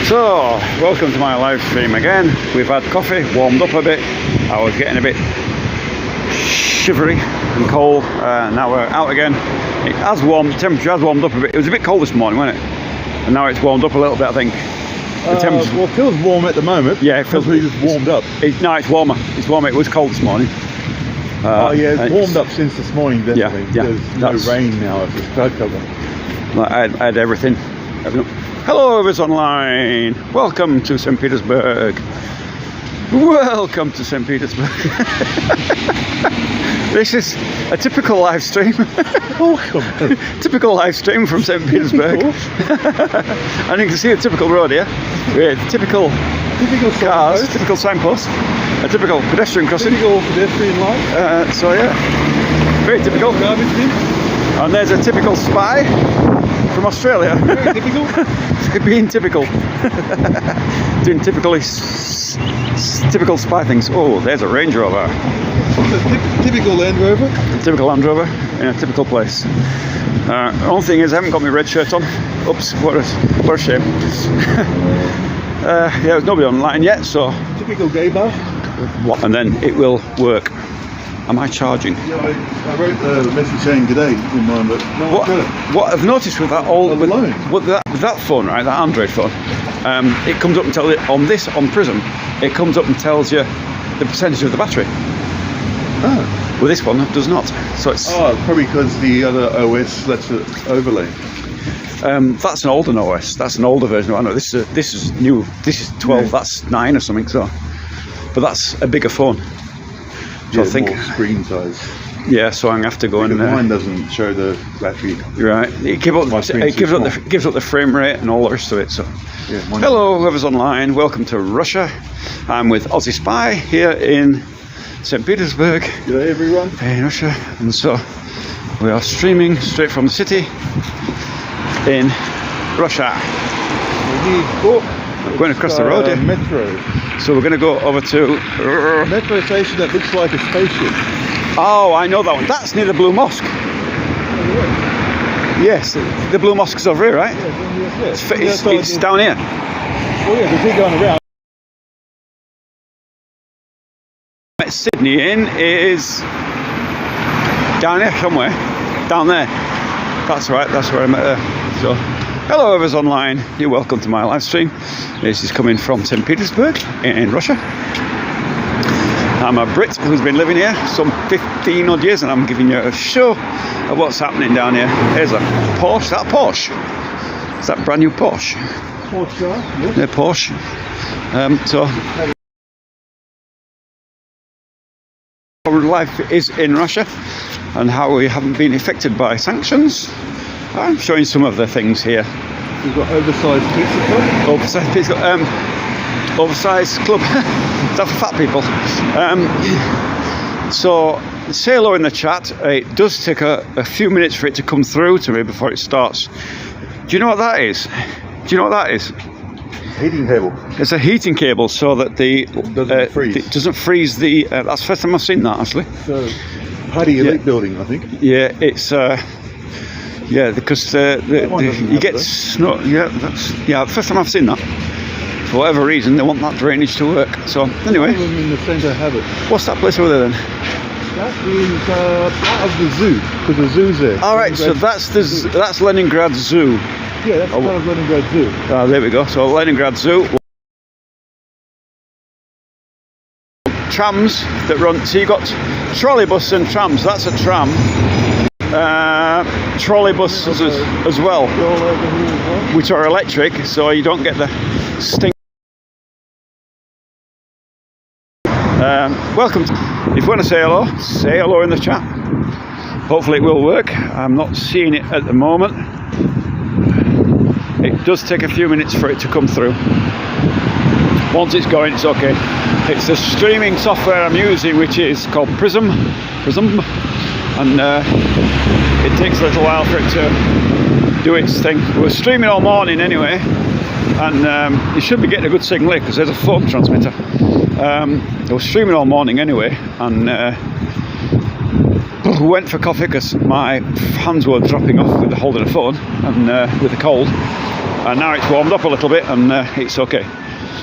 So, welcome to my live stream again. We've had coffee, warmed up a bit. I was getting a bit shivery and cold. Now we're out again. It has warmed, the temperature has warmed up a bit. It was a bit cold this morning, wasn't it? And now it's warmed up a little bit, I think. The temperature, well, it feels warm at the moment. yeah, it feels just warmed up. No, it's warmer. It's warmer. It was cold this morning. Oh yeah, it's warmed up since this morning, definitely. Yeah, There's no rain now. It's just cloud cover. I had everything. Hello, everyone online. Welcome to Saint Petersburg. Welcome to Saint Petersburg. This is a typical live stream. Welcome. Typical live stream from Saint Petersburg. And you can see a typical road here with typical cars, typical signposts, a typical pedestrian crossing. Typical pedestrian light. So yeah, very typical. Garbage bin. And there's a typical spy from Australia. Very typical. Being typical. Doing typical spy things. Oh, there's a Range Rover. Typical Land Rover. A typical Land Rover in a typical place. The only thing is I haven't got my red shirt on. Oops, what a shame. Yeah, there's nobody online yet, so... Typical gay bar. What? And then it will work. Am I charging? Yeah, I wrote the message saying today in mine, but no one got it. What I've noticed with that with that phone, right, that Android phone, it comes up and tells it on Prism, it comes up and tells you the percentage of the battery. Oh. Well, this one does not. So it's probably because the other OS lets it overlay. That's an older OS. That's an older version. I know this is new. This is 12. Yeah. That's 9 or something. So, but that's a bigger phone. So yeah, I think more screen size. Yeah, so I'm gonna have to go in there. Mine doesn't show the battery. Right, it gives up the frame rate and all the rest of it. So, yeah, hello, whoever's online. Welcome to Russia. I'm with Aussie Spy here in Saint Petersburg. G'day everyone. In Russia, and so we are streaming straight from the city in Russia. We're going across the road here. Metro. So we're going to go over to metro station that looks like a spaceship. Oh, I know that one. That's near the Blue Mosque. Oh, yeah. Yes, the Blue Mosque is over here, right? Yeah. It's down here. Oh yeah, because we're going around. Sydney in is down here somewhere. Down there. That's right, that's where I met her. So, hello, whoever's online. You're welcome to my live stream. This is coming from Saint Petersburg in Russia. I'm a Brit who's been living here some 15 odd years, and I'm giving you a show of what's happening down here. Here's a Porsche. Is that a Porsche? Is that a brand new Porsche? Porsche, yes. Yeah, Porsche. So life is in Russia and how we haven't been affected by sanctions. I'm showing some of the things here. We've got oversized pizza club. Oversized pizza club. Oversized club. That's for fat people. So say hello in the chat. It does take a few minutes for it to come through to me before it starts. Do you know what that is? Do you know what that is? Heating cable. It's a heating cable so that it doesn't freeze the. That's the first time I've seen that actually. So, Hardy Elite building, I think. Yeah, it's because you get snow. Yeah, first time I've seen that. For whatever reason, they want that drainage to work. So anyway, in the centre have it. What's that place over there then? That is part of the zoo, because the zoo's there. All right, so that's Leningrad Zoo. Yeah, that's part of Leningrad Zoo. There we go. So Leningrad Zoo. Trams that run. So you got trolleybus and trams. That's a tram. Trolleybuses as well, which are electric, so you don't get the stink. Welcome. If you want to say hello in the chat. Hopefully it will work. I'm not seeing it at the moment. It does take a few minutes for it to come through. Once it's going, it's okay. It's the streaming software I'm using, which is called Prism, and it takes a little while for it to do its thing. We're streaming all morning anyway, and you should be getting a good signal because there's a phone transmitter. I was streaming all morning anyway, and went for coffee because my hands were dropping off with holding the phone and with the cold, and now it's warmed up a little bit and it's okay.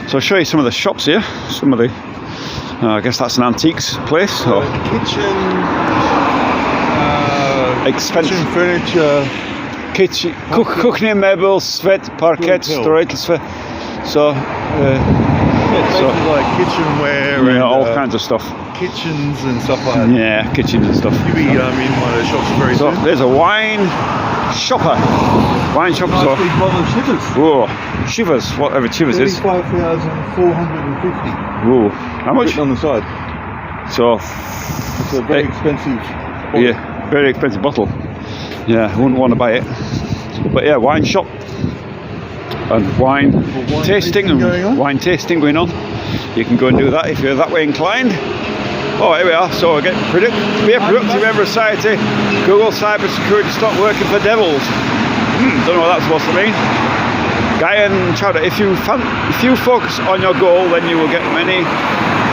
So I'll show you some of the shops here. Some of the I guess that's an antiques place. Or Kitchen, expensive kitchen furniture, kuchnie, mebel, svet, parket, strojitelstve. So like kitchenware and all kinds of stuff. kitchens and stuff like that. Yeah, kitchens and stuff. You'll be in one of those shops very So soon. there's a wine shopper. Wine shopper. Nice So, big bottle of Shivers. whoa, Shivers, whatever Shivers is. 35,450. Whoa, how much? Written on the side. So, It's a very expensive bottle. yeah, very expensive bottle. Yeah, I wouldn't want to buy it. But yeah, wine shop and wine tasting and wine tasting going on. You can go and do that if you're that way inclined. Oh, here we are. So again, be a productive member of society. Google cybersecurity, stop working for devils. Don't know what that's supposed to mean. Guy and Chowder, if you focus on your goal, then you will get many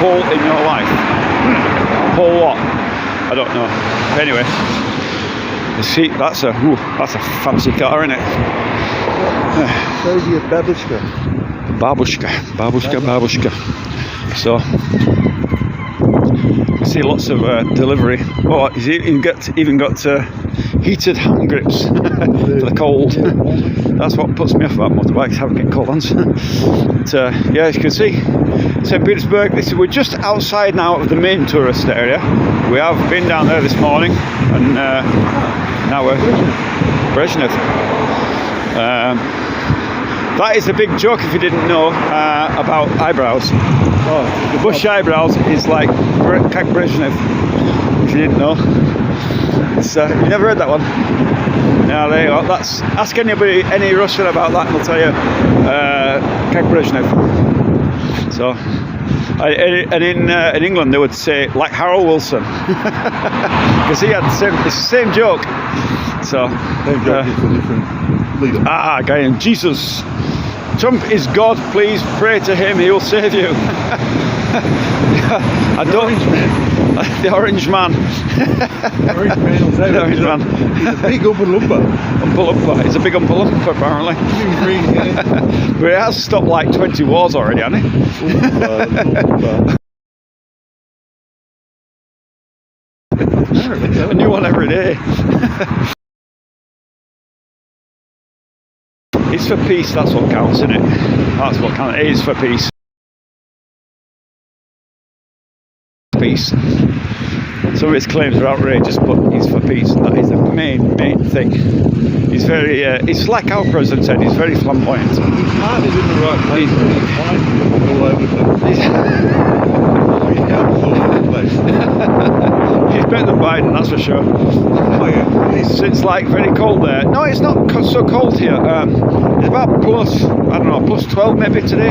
whole in your life. Whole what? I don't know. Anyway, you see, that's a fancy car, isn't it? Soviet babushka. Babushka. So you see lots of delivery. Oh, he's even got heated hand grips for the cold. That's what puts me off about motorbikes, having get cold hands. But yeah, as you can see, Saint Petersburg. We're just outside now of the main tourist area. We have been down there this morning, and now we're Brezhnev. That is a big joke if you didn't know about eyebrows. Oh, the bushy eyebrows is like Kak Brezhnev, if you didn't know. It's, you never heard that one? Yeah, there you go. Ask anybody, any Russian about that and they'll tell you Kak Brezhnev. So, and in England they would say like Harold Wilson, because he had it's the same joke. So, Same joke, it's a different leader. guy in Jesus. Trump is God, please pray to him, he will save you. I don't. Orange man. The orange man. Orange man will save The orange him. man. He's a big Oompa Loompa. He's a big Oompa Loompa apparently. Big green hair. But he has stopped like 20 wars already, hasn't he? Oompa. A new one every day. It's for peace, that's what counts, isn't it? That's what counts. It is for peace. Peace. Some of his claims are outrageous, but he's for peace, and that is the main thing. He's very, it's like our president said, he's very flamboyant. His heart is in the right place, but his mind is all over the place. His heart is all over the place. He's better than Biden, that's for sure. Oh yeah. It's like very cold there. No, it's not so cold here. It's about plus 12 maybe today,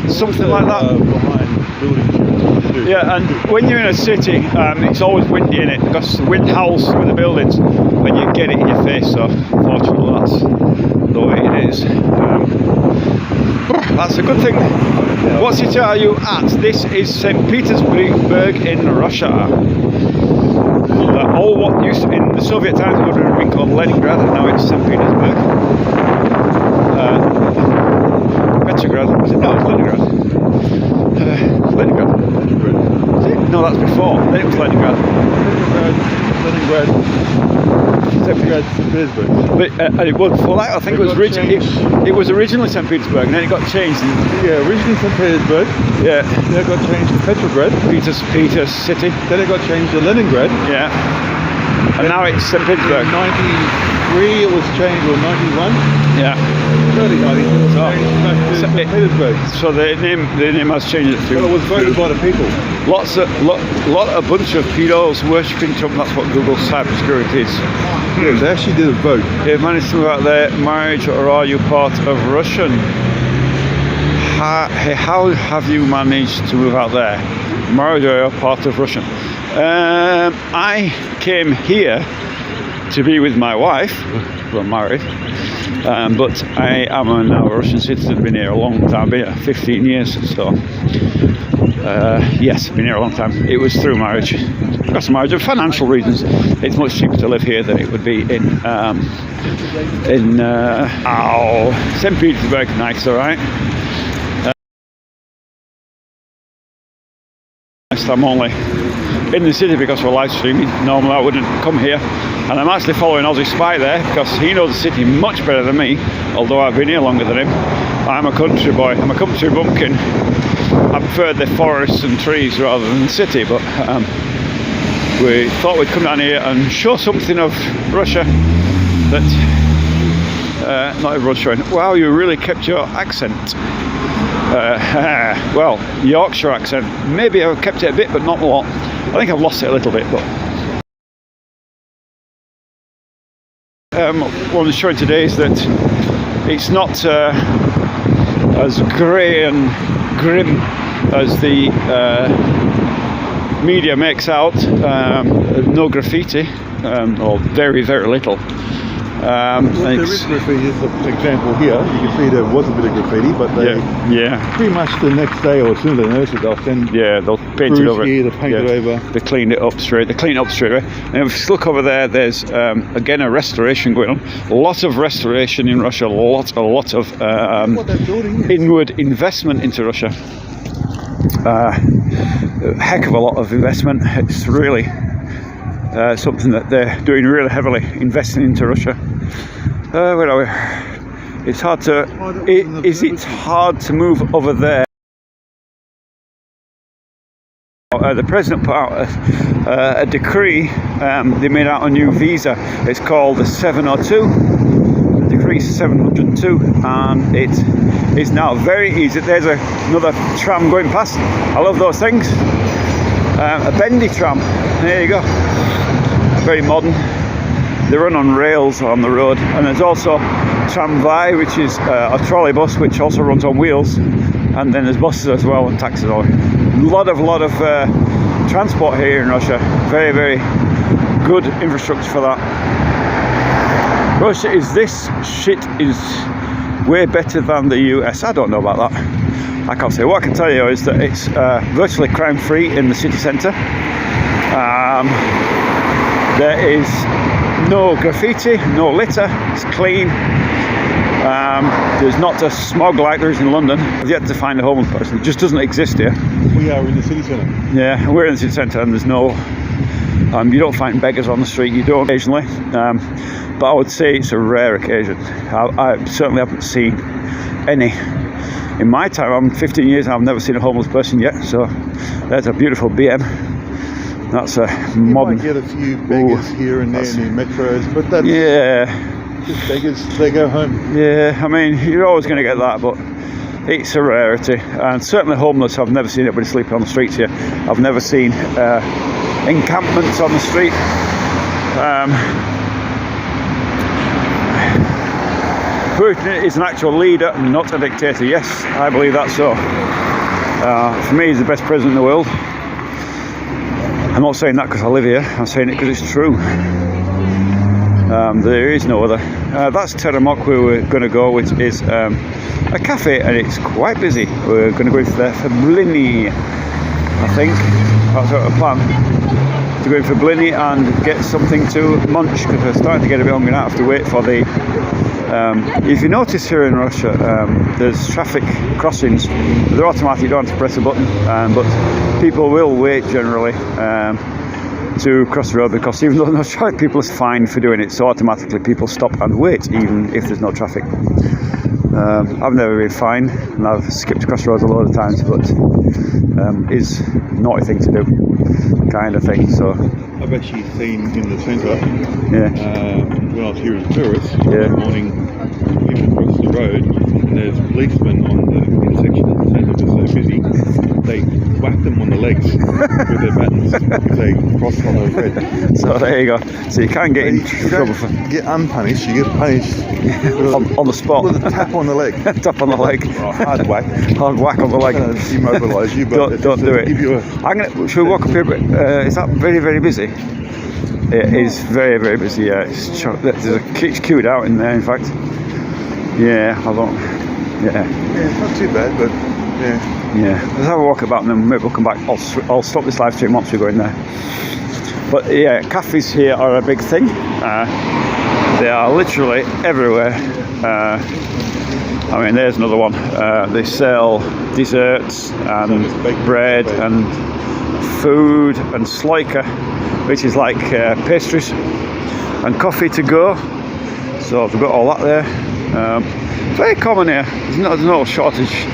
something like that. Behind buildings. Yeah, and when you're in a city, it's always windy in it because the wind howls through the buildings when you get it in your face. So, fortunately, that's the way it is. That's a good thing. What city are you at? This is Saint Petersburg in Russia. All what used to, in the Soviet times, it would have been called Leningrad, and now it's St. Petersburg. Petrograd, was it? No, it's Leningrad. Leningrad. Is it? No, that's before. Then it was Leningrad. Leningrad, St. Petersburg. But it was before that. I think it was originally St. Petersburg, and then it got changed. Yeah, originally St. Petersburg. Yeah. Then it got changed to Petrograd. Peters City. Then it got changed to Leningrad. Yeah. And now it's St. Petersburg. In 93 it was changed, or 91. Yeah. Early 90s it was changed back to St. Petersburg. So the name has changed it to. Well, it was voted by the people. A bunch of pedos worshipping Trump. That's what Google cybersecurity is. Yeah, they actually did a vote. They've managed to move out their marriage, or are you part of Russian? How have you managed to move out there? Married or part of Russian? I came here to be with my wife. We're married, but I am now a Russian citizen. I've been here a long time, been here 15 years. So Yes, been here a long time. It was through marriage. Because of marriage, and financial reasons. It's much cheaper to live here than it would be in Saint Petersburg. Nice, all right. I'm only in the city because we're live streaming. Normally I wouldn't come here, and I'm actually following Aussie Spy there because he knows the city much better than me, although I've been here longer than him. I'm a country boy, I'm a country bumpkin. I prefer the forests and trees rather than the city, but we thought we'd come down here and show something of Russia that not everyone's showing. Wow, you really kept your accent. Well, Yorkshire accent. Maybe I've kept it a bit, but not a lot. I think I've lost it a little bit, but what I'm showing today is that it's not as grey and grim as the media makes out. No graffiti, or very, very little. There is graffiti, for example here, you can see there was a bit of graffiti, but they pretty much the next day or as soon as they notice it, they'll send they'll paint it over. They'll paint it over. They clean it up straight. They clean it up straight away. And if you look over there, there's again a restoration going on. A lot of restoration in Russia. A lot of inward investment into Russia. A heck of a lot of investment. It's really something that they're doing really heavily, investing into Russia. Where are we? It's hard to. Is it hard to move over there? The president put out a decree. They made out a new visa. It's called the 702. Decree 702, and it is now very easy. There's another tram going past. I love those things. A bendy tram. There you go. Very modern. They run on rails on the road, and there's also tramway, which is a trolley bus which also runs on wheels, and then there's buses as well and taxis. A lot of transport here in Russia. Very, very good infrastructure for that. Russia is way better than the US. I don't know about that. I can't say. What I can tell you is that it's virtually crime-free in the city centre. There is no graffiti, no litter, it's clean. There's not a smog like there is in London. I've yet to find a homeless person. It just doesn't exist here. We are in the city centre. Yeah, we're in the city centre, and there's no... you don't find beggars on the street, you don't occasionally. But I would say it's a rare occasion. I certainly haven't seen any. In my time, I'm 15 years and I've never seen a homeless person yet, so there's a beautiful BM. That's a modern... You might get a few beggars here and there in the metros, but that's just beggars, they go home. Yeah, I mean, you're always going to get that, but it's a rarity. And certainly homeless, I've never seen anybody sleeping on the streets here. I've never seen encampments on the street. Putin is an actual leader, not a dictator. Yes, I believe that so. For me, he's the best president in the world. I'm not saying that because I live here, I'm saying it because it's true. There is no other. That's Teremok where we're going to go, which is a cafe, and it's quite busy. We're going to go into there for Blini, I think. That's our plan. To go in for Blini and get something to munch, because we're starting to get a bit hungry now. I have to wait for the... if you notice here in Russia, there's traffic crossings. They're automatic, you don't have to press a button, but people will wait generally to cross the road, because even though there's no traffic, people are fined for doing it, so automatically people stop and wait even if there's no traffic. I've never been fined, and I've skipped across the roads a lot of times, but it's a naughty thing to do, kind of thing. So I've actually seen in the centre, yeah. When I was here as a tourist, in the morning, people cross the road, and there's policemen on the intersection of the centre that's so busy, they whack them on the legs with their batons if they cross on the red. So there you go. So you can't get in trouble for... You get unpunished, you get punished on the spot. With a tap on the leg. Tap on the leg. Oh, hard whack. Hard whack on the leg. Immobilise you, but don't do it. Give you should we walk up here? Is that very, very busy? It is very, very busy. Yeah, it's queued out in there. In fact, yeah, I don't. Yeah. Yeah, it's not too bad, but Yeah, let's have a walk about and then maybe we'll come back. I'll stop this live stream once we go in there. But yeah, cafes here are a big thing. They are literally everywhere. I mean, there's another one. They sell desserts and bread and food and sloika, which is like pastries, and coffee to go. So they've got all that there. Very common here. There's no shortage.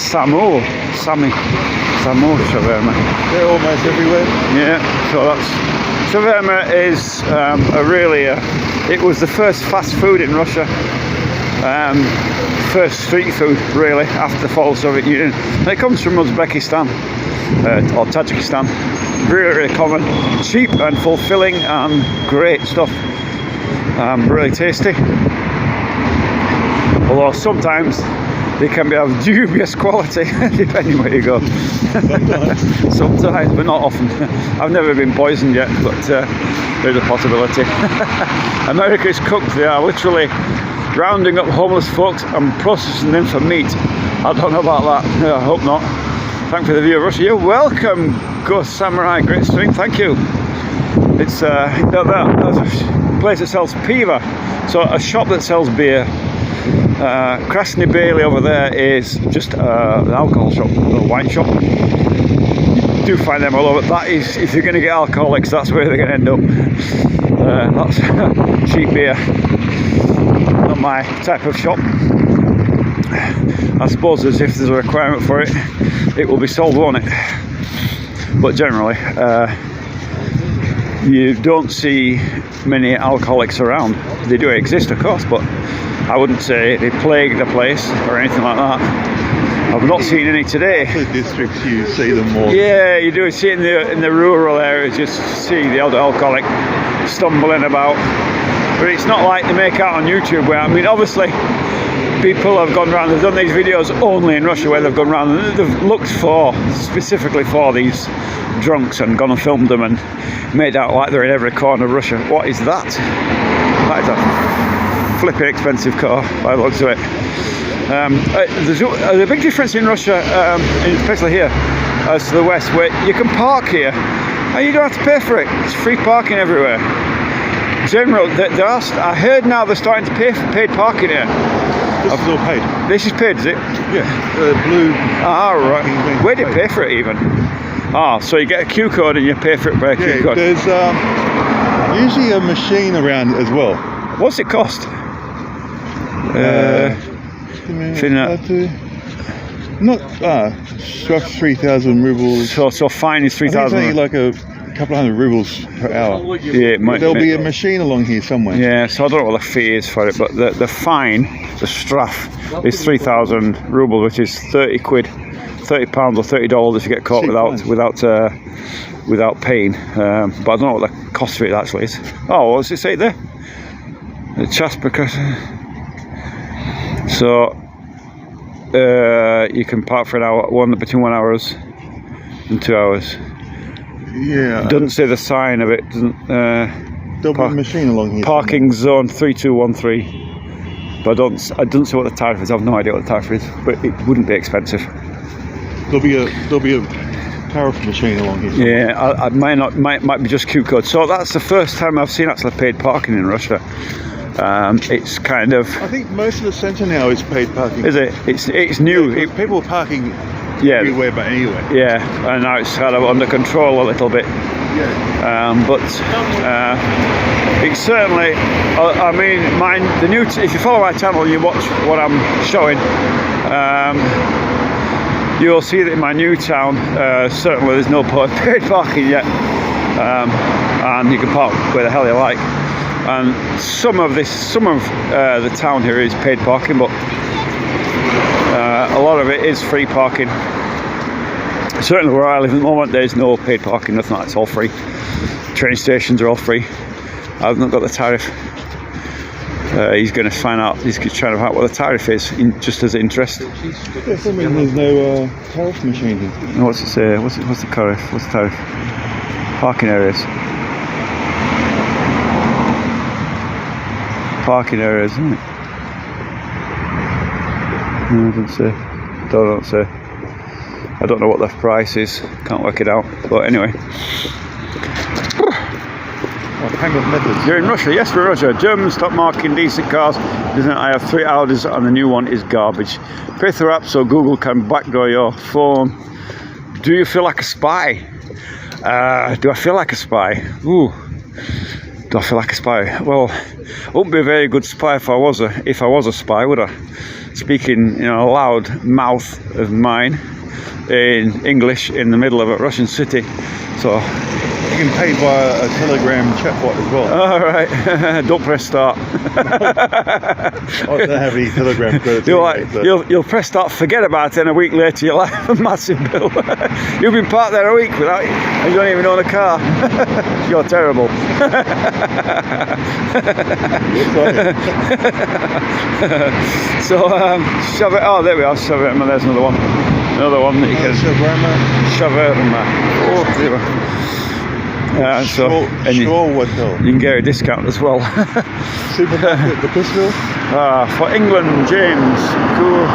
Samu shawarma. They're almost everywhere. Yeah. So that's shawarma is it was the first fast food in Russia. First street food really after the fall of the Soviet Union. And it comes from Uzbekistan or Tajikistan. Really common, cheap and fulfilling and great stuff. Really tasty. Although sometimes they can be of dubious quality depending where you go. Sometimes, but not often. I've never been poisoned yet, but there's a possibility. America is cooked. They are literally rounding up homeless folks and processing them for meat. I don't know about that. I hope not. Thank you for the view of Russia. You're welcome, Ghost Samurai. Great stream. Thank you. It's a place that sells piva, so a shop that sells beer. Krasny Bailey over there is just an alcohol shop, a wine shop. You do find them all over. That is, if you're going to get alcoholics, that's where they're going to end up. That's cheap beer. Not my type of shop. I suppose as if there's a requirement for it, it will be sold, won't it? But generally, you don't see many alcoholics around. They do exist, of course, but I wouldn't say they plague the place or anything like that. I've not seen any today. The districts, you see them more. Yeah, you do see in the rural areas. You see the old alcoholic stumbling about, but it's not like they make out on YouTube. Where I mean, obviously, people have gone around. They've done these videos only in Russia, where they've gone around and they've looked specifically for these drunks and gone and filmed them and made out like they're in every corner of Russia. What is that? That is a flipping expensive car by the looks of it. There's a big difference in Russia, especially here as to the west, where you can park here and you don't have to pay for it. It's free parking everywhere. I heard now they're starting to pay for paid parking here. This is all paid. This is paid, is it? Yeah, blue. Ah, right. Where do you pay for it even? So you get a Q code and you pay for it by a Q code. There's usually a machine around as well. What's it cost? Struck 3,000 rubles. So fine is 3,000. I think it's only like a couple of hundred rubles per hour. Yeah, there'll be a machine along here somewhere. Yeah, so I don't know what the fee is for it, but the fine, the straf, is 3,000 rubles, which is 30 quid, £30 or $30 if you get caught without paying. But I don't know what the cost of it actually is. Oh, what does it say there? The just because. So you can park for an hour, between 1 hour and 2 hours. Yeah. It doesn't say the sign of it. There'll be a machine along here. Parking zone 3213. But I don't see what the tariff is. I have no idea what the tariff is, but it wouldn't be expensive. There'll be a tariff machine along here. Yeah, I might be just Q code. So that's the first time I've seen actually paid parking in Russia. It's kind of. I think most of the centre now is paid parking. Is it? It's new. Yeah, people are parking. Yeah. Everywhere but anywhere. Yeah, and now it's kind of under control a little bit. Yeah. But it's certainly. I mean, if you follow my channel, and you watch what I'm showing. You'll see that in my new town, certainly there's no paid parking yet, and you can park where the hell you like. And some of the town here is paid parking, but a lot of it is free parking. Certainly where I live at the moment, there's no paid parking, nothing like that. It's all free. Train stations are all free. I've not got the tariff. He's going to find out. He's trying to find out what the tariff is, just as interest. There's no tariff machine here. What's it say? What's the tariff? What's the tariff? Parking areas. Parking areas, isn't it? No, it doesn't say. Don't say. I don't know what the price is. Can't work it out. But anyway. Kind of methods. You're in Russia? Yes, we're in Russia. Germans stop marking decent cars. I have 3 Audis and the new one is garbage. Pay through app so Google can backdoor your phone. Do you feel like a spy? Do I feel like a spy? Ooh. Do I feel like a spy? Well, I wouldn't be a very good spy if I was a spy, would I? Speaking in a loud mouth of mine in English in the middle of a Russian city. So you can pay via a Telegram chatbot as well. All right. Don't press start. I don't have any Telegram credits. You'll press start, forget about it, and a week later you'll have a massive bill. You've been parked there a week without, and you don't even own a car. You're terrible. So shove it. Oh, there we are. Shove it. There's another one. Another one that you can shove it. Oh, there we are. So and you can get a discount as well. Supermarket, the Pissville. For England, James. Cool.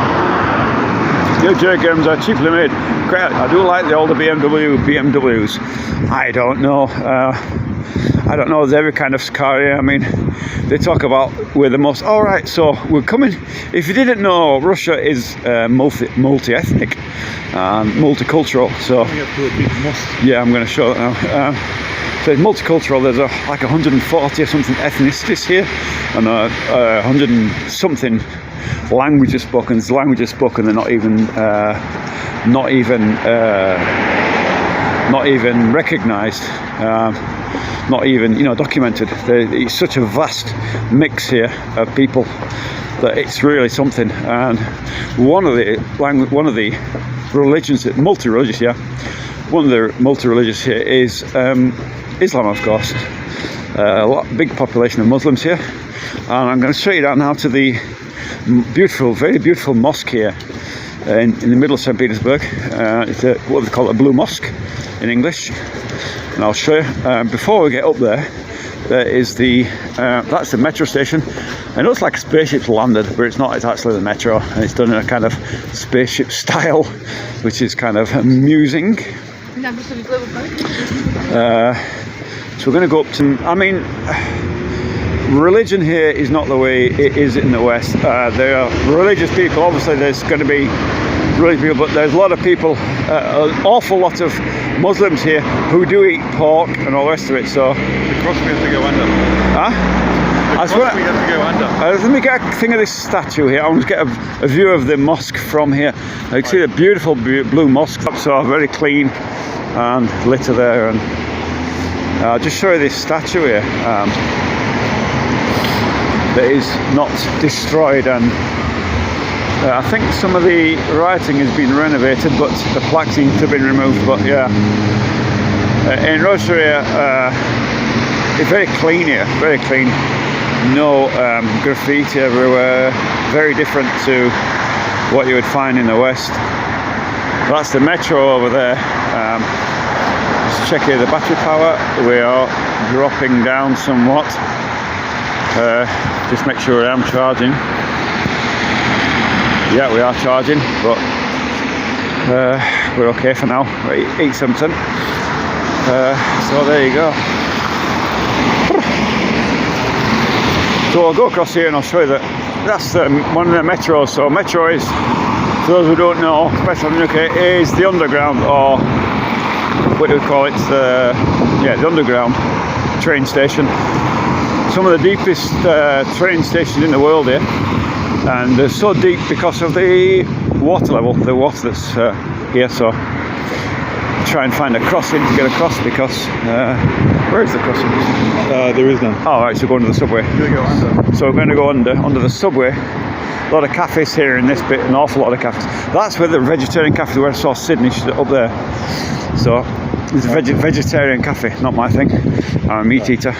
Your J-games are cheaply made. I do like the older BMWs. I don't know. There's every kind of car here. I mean, they talk about we're the most. All right, so we're coming. If you didn't know, Russia is multi-ethnic and multicultural. So yeah, I'm going to show that now. So it's multicultural. There's like 140 or something ethnicities here, and 100 and something languages spoken. There's languages spoken. They're not even recognised. Not even documented. It's such a vast mix here of people that it's really something. And one of the religions, multi-religious, yeah. One of the multi-religious here is Islam, of course. Big population of Muslims here, and I'm going to show you down now to the very beautiful mosque here in the middle of Saint Petersburg. It's what they call a blue mosque in English, and I'll show you. Before we get up there, there is that's the metro station. It looks like a spaceship's landed, but it's not. It's actually the metro, and it's done in a kind of spaceship style, which is kind of amusing. So we're going to go up to, religion here is not the way it is in the West. There are religious people. Obviously there's going to be religious people, but there's a lot of people, an awful lot of Muslims here who do eat pork and all the rest of it. So the cross we have to go under. Huh? We have to go under. Let me get a thing of this statue here. I want to get a view of the mosque from here. You can see the beautiful blue mosque. So very clean and litter there, and I'll just show you this statue here that is not destroyed, and I think some of the writing has been renovated, but the plaque seems to have been removed. But yeah, in Russia here, it's very clean here, very clean. No graffiti everywhere. Very different to what you would find in the West. That's the metro over there. Let's check here the battery power. We are dropping down somewhat. Just make sure I'm charging. Yeah, we are charging, but we're okay for now. We're 8-something. So there you go. So I'll go across here and I'll show you that's one of the metros. So metro is, for those who don't know, especially in the UK, is the underground, or what do we call it? The underground train station. Some of the deepest train stations in the world here, and they're so deep because of the water level, the water that's here. So try and find a crossing to get across, because where is the crossing? There is none. Oh, right, so going to the subway. You're going to go under. So we're going to go under the subway. A lot of cafes here in this bit, an awful lot of cafes. That's where the vegetarian cafe where I saw Sydney up there. So it's a vegetarian cafe, not my thing. I'm a meat eater.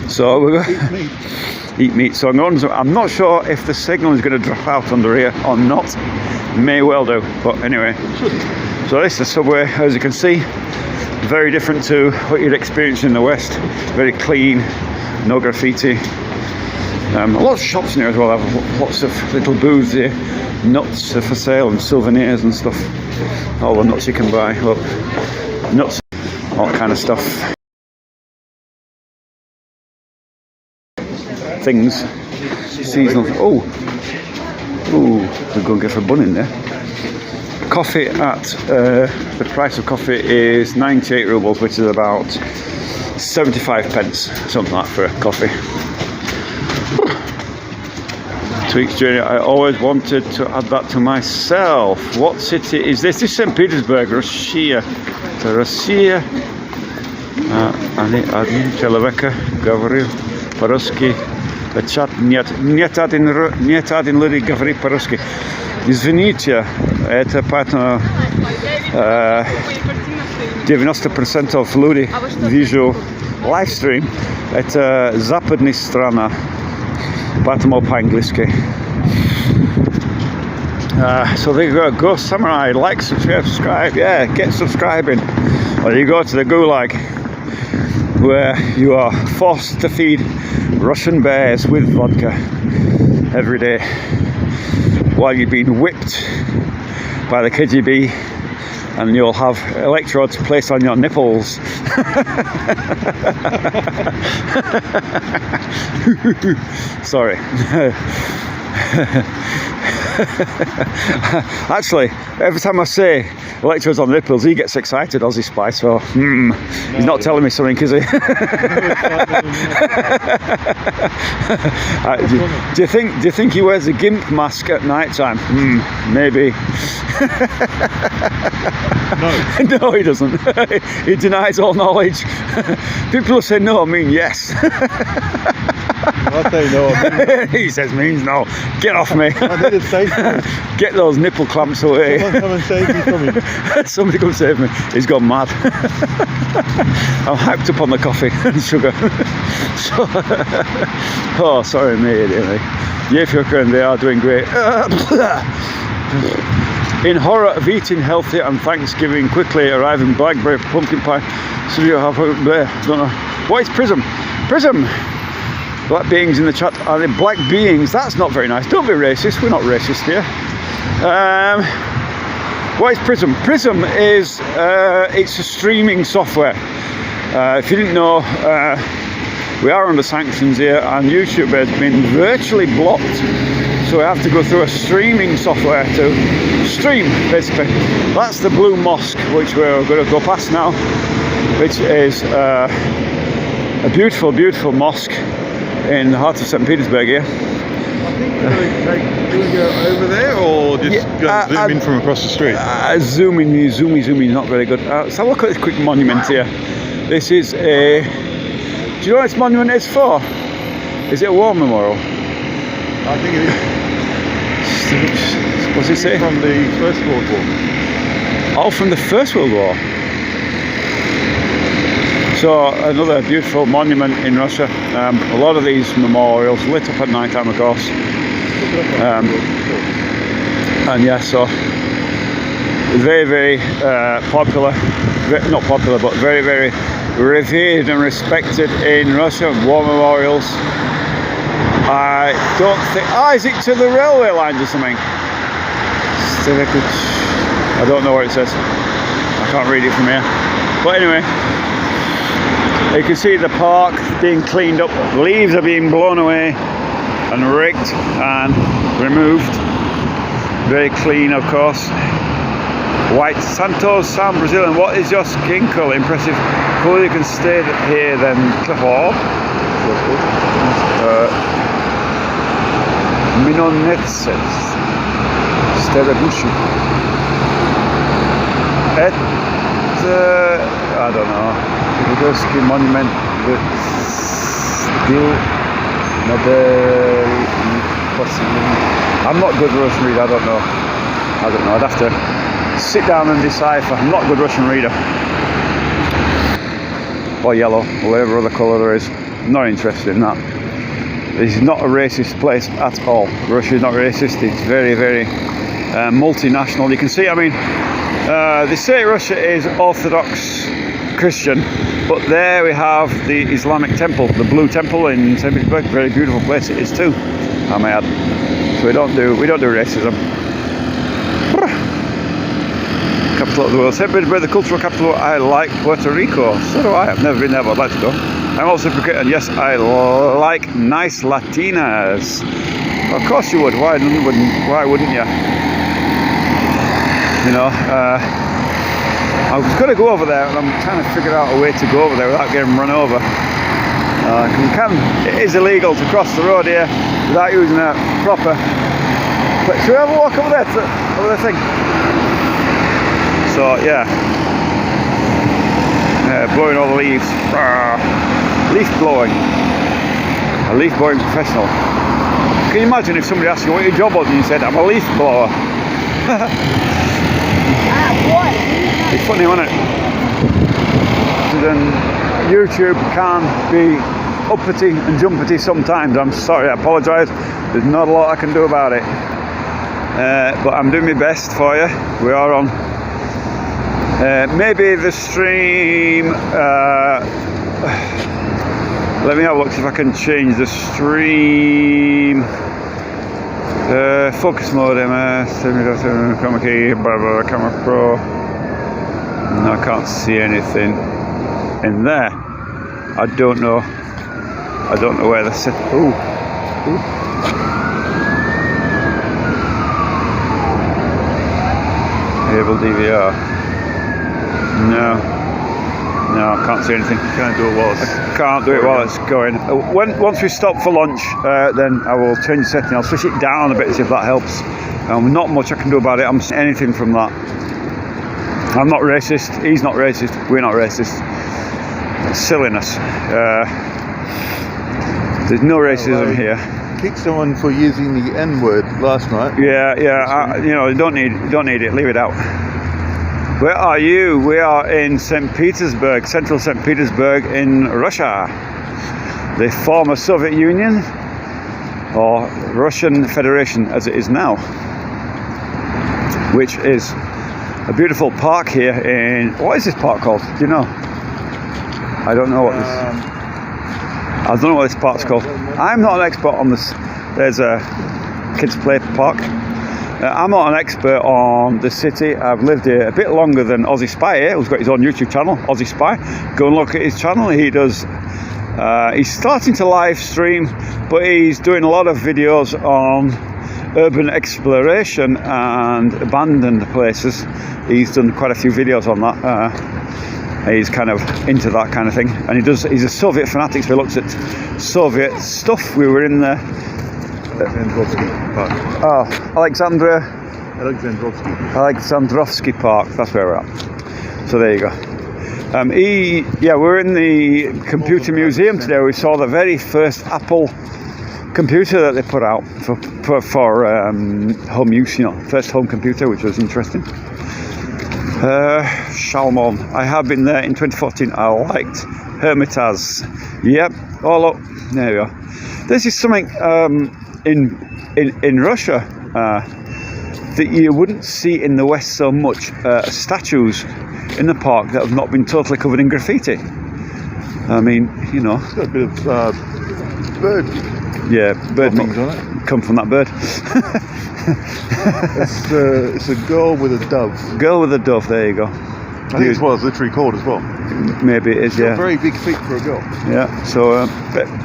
So we're going to eat meat. So I'm not sure if the signal is going to drop out under here or not. May well do, but anyway. So this is the subway, as you can see. Very different to what you'd experience in the West. Very clean, no graffiti. Lots of shops in here as well. Have lots of little booths here. Nuts are for sale and souvenirs and stuff. All the nuts you can buy. Look, nuts, all kind of stuff. Things, seasonal. Oh, we'll go and get for a bun in there. Coffee at the price of coffee is 98 rubles, which is about 75 pence, something like that for a coffee. 2 weeks journey. I always wanted to add that to myself. What city is this? This is Saint Petersburg, Russia. So Russia. Человека говорил по-русски. Чат нет один людей говорит по-русски. Извините, это поэтому 90% людей вижу лайвстрим. Это западная страна, поэтому по-английски. So there you go. Go Samurai, like, subscribe. Yeah, get subscribing. Or you go to the Gulag, where you are forced to feed Russian bears with vodka every day while you're being whipped by the KGB, and you'll have electrodes placed on your nipples. Sorry. Actually, every time I say electrodes on the nipples, he gets excited, Aussie Spy. So he's not telling me something, is he? Do you think he wears a gimp mask at night time? Maybe. No. No, he doesn't. He denies all knowledge. People who say no mean yes. I say no. He says means no. Get off me. I didn't say so. Get those nipple clamps away. Someone come and save me from him. Somebody come save me. He's gone mad. I'm hyped up on the coffee and sugar. So, oh, sorry mate. Anyway. Yefyoka and they are doing great. In horror of eating healthy and Thanksgiving, quickly arriving blackberry pumpkin pie. So you have don't know. What is prism? Prism! Black beings in the chat. Are they black beings? That's not very nice. Don't be racist. We're not racist here. What is Prism? Prism is it's a streaming software. If you didn't know, we are under sanctions here, and YouTube has been virtually blocked. So we have to go through a streaming software to stream, basically. That's the Blue Mosque, which we're going to go past now, which is a beautiful, beautiful mosque in the heart of Saint Petersburg here. Do we go over there or just zoom in from across the street? Zooming, not very good. So have a look at this quick monument here. This is a... Do you know what this monument is for? Is it a war memorial? I think it is. What's it say? From the First World War. Oh, from the First World War. So another beautiful monument in Russia. A lot of these memorials lit up at night time, of course. And yeah, so very, very popular. Not popular, but very, very revered and respected in Russia. War memorials. I don't think. Is it to the railway lines or something? I don't know what it says. I can't read it from here. But anyway. You can see the park being cleaned up, leaves are being blown away and raked and removed. Very clean, of course. White Santos, San Brazil, and what is your skin colour? Impressive. Cool, you can stay here then. Clifford. Minonetses. Steragushi. I don't know. Budoski monument with still possibly. I'm not good Russian reader, I don't know. I'd have to sit down and decipher. I'm not a good Russian reader. Or yellow, or whatever other colour there is. I'm not interested in that. This is not a racist place at all. Russia is not racist, it's very, very multinational. You can see, I mean, they say Russia is Orthodox Christian, But there we have the Islamic temple, the Blue Temple in Saint Petersburg. Very beautiful place it is too, I may add. So we don't do racism. Capital of the world. Saint Petersburg, the cultural capital. I like Puerto Rico. So do I. I've never been there, but I'd like to go. I'm also hypocrite, and yes, I like nice Latinas. Of course you would. Why wouldn't you? You know, I was going to go over there, and I'm trying to figure out a way to go over there without getting run over. It is illegal to cross the road here without using a proper. But should we have a walk over there over the thing? So yeah, blowing all the leaves. Leaf blowing. A leaf blowing professional. Can you imagine if somebody asked you what your job was and you said, I'm a leaf blower? What? It's funny, isn't it? Then YouTube can be uppity and jumpity sometimes. I'm sorry, I apologise. There's not a lot I can do about it. But I'm doing my best for you. We are on. Maybe the stream. Let me have a look see if I can change the stream. Focus mode, chroma key, camera pro. No, I can't see anything in there. I don't know where the set. Ooh. Able DVR. No, I can't see anything. Can't do it while it's... Can't do it while it's going. Once we stop for lunch, then I will change the setting. I'll switch it down a bit, see if that helps. Not much I can do about it. I'm anything from that. I'm not racist. He's not racist. We're not racist. Silliness. There's no racism here. Kicked someone for using the N-word last night. Yeah. You know, you don't need it. Leave it out. Where are you? We are in Saint Petersburg, central Saint Petersburg in Russia, the former Soviet Union, or Russian Federation as it is now, which is a beautiful park here in, what is this park called? Do you know? I don't know what this park's called. I'm not an expert on this. There's a kids play park. I'm not an expert on the city. I've lived here a bit longer than Aussie Spy here, who's got his own YouTube channel, Aussie Spy. Go and look at his channel. He does. He's starting to live stream, but he's doing a lot of videos on urban exploration and abandoned places. He's done quite a few videos on that. He's kind of into that kind of thing, and he's a Soviet fanatic, so he looks at Soviet stuff. We were in the Alexandrovsky Park. That's where we're at. So there you go. We're in the computer museum today. We saw the very first Apple computer that they put out for home use. You know, first home computer, which was interesting. Shalmon. I have been there in 2014. I liked Hermitage. Yep. Oh look, there we go. This is something in Russia that you wouldn't see in the West so much. Statues in the park that have not been totally covered in graffiti. I mean, you know. It's got a bit of bird. Yeah, bird things on it. Come from that bird. It's a girl with a dove. Girl with a dove. There you go. I think it's what it's literally called as well. Maybe it is. It's Yeah. got very big feet for a girl. Yeah. So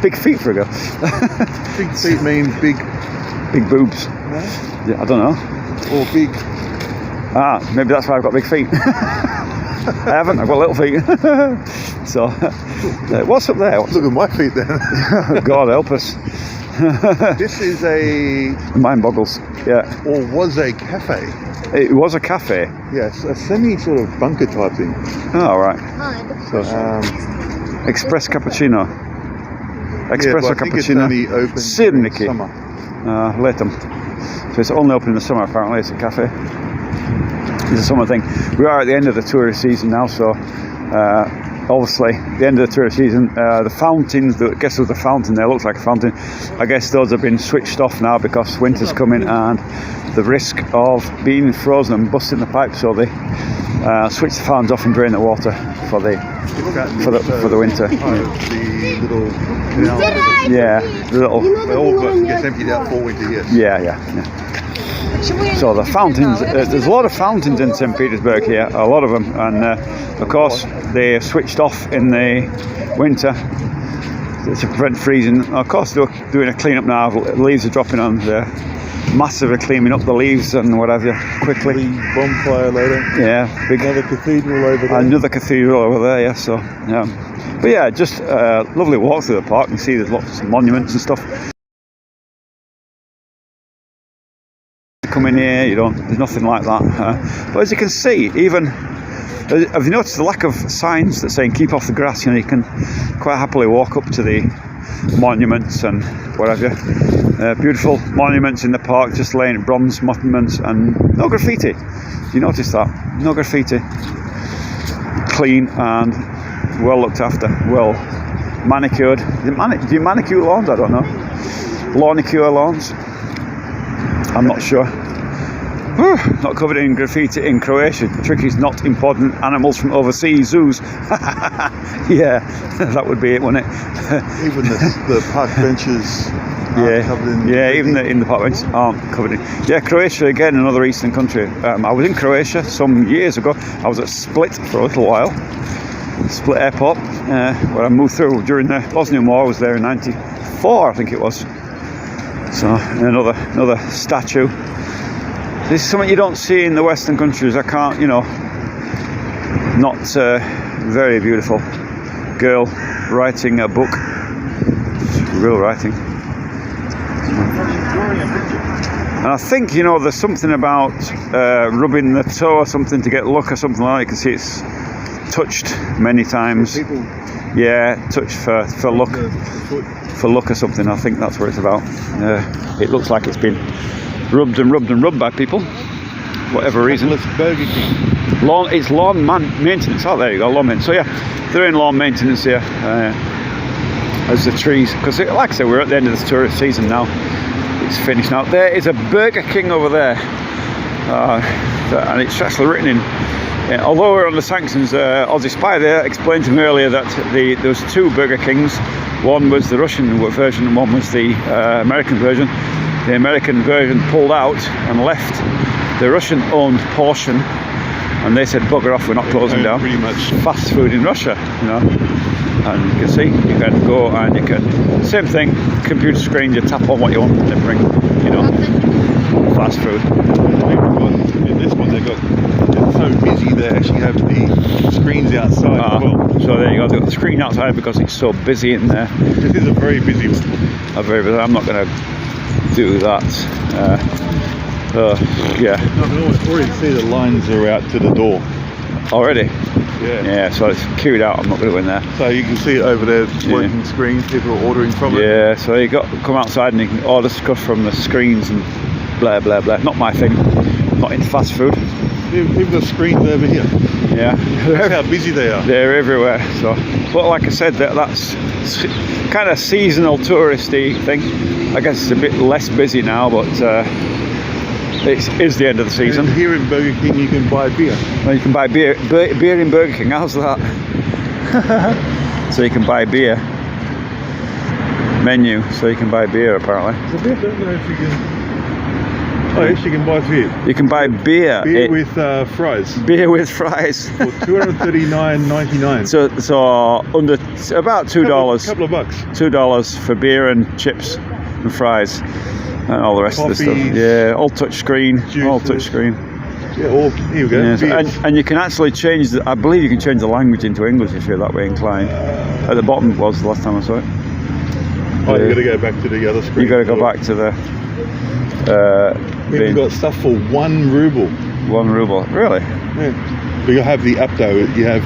big feet for a girl. Big feet mean big boobs. No? Yeah, I don't know. Or big. Maybe that's why I've got big feet. I haven't. I've got little feet. So, what's up there? Look at my feet then. God help us. This is a... Mind boggles. Yeah. Or was a cafe. It was a cafe. Yes, a semi sort of bunker type thing. Oh, right. So, Espresso cappuccino. Espresso cappuccino. Sirniki. Latem. So it's only open in the summer apparently. It's a cafe. It's a summer thing. We are at the end of the tourist season now, so obviously the end of the tourist season. The fountains, I guess there was a fountain there, looks like a fountain. I guess those have been switched off now because winter's coming and the risk of being frozen and busting the pipe, so they switch the fans off and drain the water for the winter. The little canal. Yeah, the little. They all get emptied out for winter, yes. Yeah. So the fountains, there's a lot of fountains in Saint Petersburg here, a lot of them, and of course they're switched off in the winter to prevent freezing. Of course they're doing a clean up now, leaves are dropping on, they're massively cleaning up the leaves and whatever quickly. The bonfire later. Yeah, big. Another cathedral over there. Another cathedral over there, yeah, so, yeah. But yeah, just lovely walk through the park. You can see there's lots of monuments and stuff. Come in here, there's nothing like that. But as you can see, even, have you noticed the lack of signs that saying keep off the grass? You can quite happily walk up to the monuments and whatever. Beautiful monuments in the park, just laying bronze monuments and no graffiti. You notice that? No graffiti. Clean and well looked after, well manicured. Do you manicure lawns? I don't know. Lawnicure lawns? I'm not sure. Not covered in graffiti in Croatia. The trick is not importing animals from overseas zoos. Yeah, that would be it, wouldn't it? Even the park benches aren't covered in graffiti. Even in the park benches aren't covered in. Yeah, Croatia, again, another eastern country. I was in Croatia some years ago. I was at Split for a little while. Split Airport, where I moved through during the Bosnian War. I was there in '94, I think it was. So another statue. This is something you don't see in the Western countries. I can't, not very beautiful girl writing a book. Real writing. And I think, there's something about rubbing the toe or something to get luck or something like that. You can see it's touched many times. Yeah, touched for luck. For luck or something. I think that's what it's about. It looks like it's been rubbed and rubbed and rubbed by people, whatever reason. It's Burger King. It's lawn maintenance. Oh, there you go, lawn maintenance. So yeah, they're in lawn maintenance here as the trees, because like I said, we're at the end of the tourist season now. It's finished now. There is a Burger King over there, and it's actually written in. Although we're on the sanctions, Aussie Spy there explained to me earlier that there was two Burger Kings. One was the Russian version and one was the American version. The American version pulled out and left the Russian-owned portion, and they said, bugger off, we're not closing down. Pretty much fast food in Russia, And you can see, you can go and you can, same thing, computer screen, you tap on what you want and they bring, fast food. In this one, it's so busy they actually have the screens outside as well. So there you go, they've got the screen outside because it's so busy in there. This is a very busy one. I'm not going to do that. Yeah. I can already see the lines are out to the door. Already? Yeah. Yeah, so it's queued out, I'm not going to go in there. So you can see it over there, working screens, people are ordering from it. Yeah, so you come outside and you can order stuff from the screens and blah, blah, blah. Not my thing. Not in fast food. People got screens over here. Yeah. That's how busy they are. They're everywhere. So, but like I said, that's kind of seasonal touristy thing. I guess it's a bit less busy now, but it is the end of the season. And here in Burger King, you can buy beer. Well, you can buy beer in Burger King. How's that? So you can buy beer. Menu. So you can buy beer apparently. I don't know if you can. Oh, yes, you can buy beer. You can buy beer. Beer with fries. Beer with fries. For $239.99. So under about $2. Couple of bucks. $2 for beer and chips and fries and all the rest Coffees, of the stuff. Yeah, all touch screen. Juices. All touch screen. Yeah, here we go. Yes. And you can actually change. I believe you can change the language into English if you're that way inclined. At the bottom was the last time I saw it. Oh, you got to go back to the other screen. You got to go back to the. We've got stuff for 1 ruble. 1 ruble, really? Yeah. But you have the app though. You have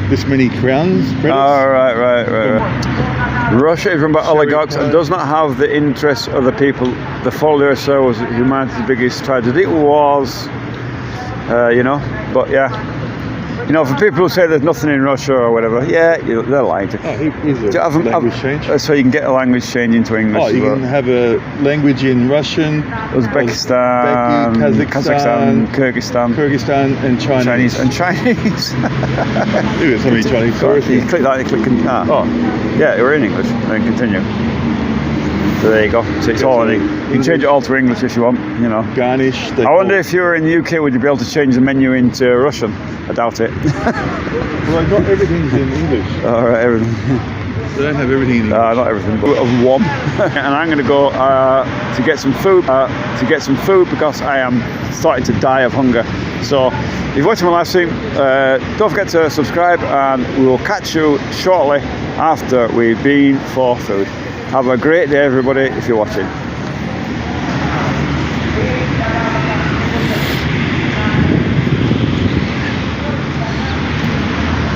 this many crowns. Oh, right. Russia is run by oligarchs and does not have the interests of the people. The fall of the USSR was humanity's biggest tragedy. It was, but yeah. You know, for people who say there's nothing in Russia or whatever, yeah, they're lying to you. Oh, is a language change. So you can get a language change into English. Oh, you can have a language in Russian, Uzbekistan, Kazakhstan, Kyrgyzstan, and Chinese. and Chinese. Look at so many Chinese tourists. You click that, you click. Oh, yeah, we're in English. Then continue. So there you go. So it's all in. You can change it all to English if you want. You know. Garnish. I wonder if you were in the UK, would you be able to change the menu into Russian? I doubt it. Well, not everything's in English. All right, everything. They don't have everything in English. Not everything, but of one. And I'm going to go to get some food. Because I am starting to die of hunger. So, if you're watching my live stream, don't forget to subscribe, and we will catch you shortly after we've been for food. Have a great day, everybody, if you're watching.